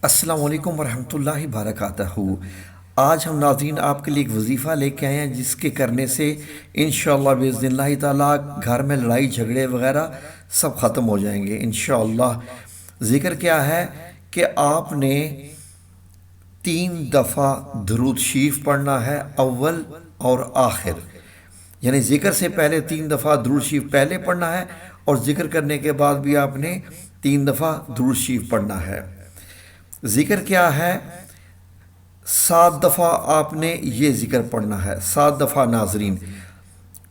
السلام علیکم ورحمۃ اللہ وبرکاتہ۔ آج ہم ناظرین آپ کے لیے ایک وظیفہ لے کے آئے ہیں جس کے کرنے سے انشاءاللہ باذن اللہ تعالیٰ گھر میں لڑائی جھگڑے وغیرہ سب ختم ہو جائیں گے انشاءاللہ۔ ذکر کیا ہے کہ آپ نے 3 دفعہ درود شریف پڑھنا ہے، اول اور آخر، یعنی ذکر سے پہلے 3 دفعہ درود شریف پہلے پڑھنا ہے، اور ذکر کرنے کے بعد بھی آپ نے 3 دفعہ درود شریف پڑھنا ہے۔ ذکر کیا ہے؟ 7 دفعہ آپ نے یہ ذکر پڑھنا ہے، 7 دفعہ ناظرین،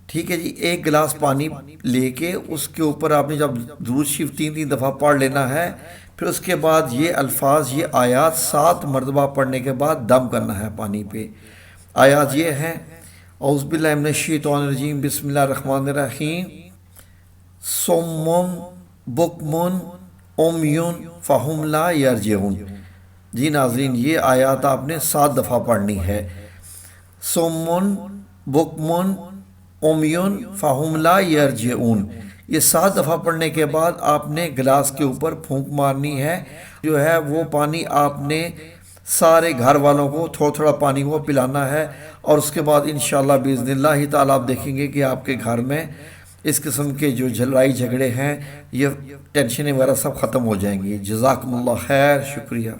ٹھیک ہے جی۔ ایک گلاس پانی لے کے اس کے اوپر آپ نے جب درود شریف 3 دفعہ پڑھ لینا ہے، پھر اس کے بعد یہ الفاظ، یہ آیات 7 مرتبہ پڑھنے کے بعد دم کرنا ہے پانی پہ۔ آیات یہ ہیں: اعوذ باللہ من الشیطان الرجیم، بسم اللہ الرحمن الرحیم، صم بکم عمی فہم لا یرجعون۔ جی ناظرین، یہ آیات آپ نے 7 دفعہ پڑھنی ہے۔ صم بکم عمی فہم لا یرجعون، یہ 7 دفعہ پڑھنے کے بعد آپ نے گلاس کے اوپر پھونک مارنی ہے، جو ہے وہ پانی آپ نے سارے گھر والوں کو تھوڑا تھوڑا پانی وہ پلانا ہے، اور اس کے بعد انشاءاللہ باذن اللہ تعالیٰ آپ دیکھیں گے کہ آپ کے گھر میں اس قسم کے جو لڑائی جھگڑے ہیں، یہ ٹینشنیں وغیرہ سب ختم ہو جائیں گی۔ جزاکم اللہ خیر، شکریہ۔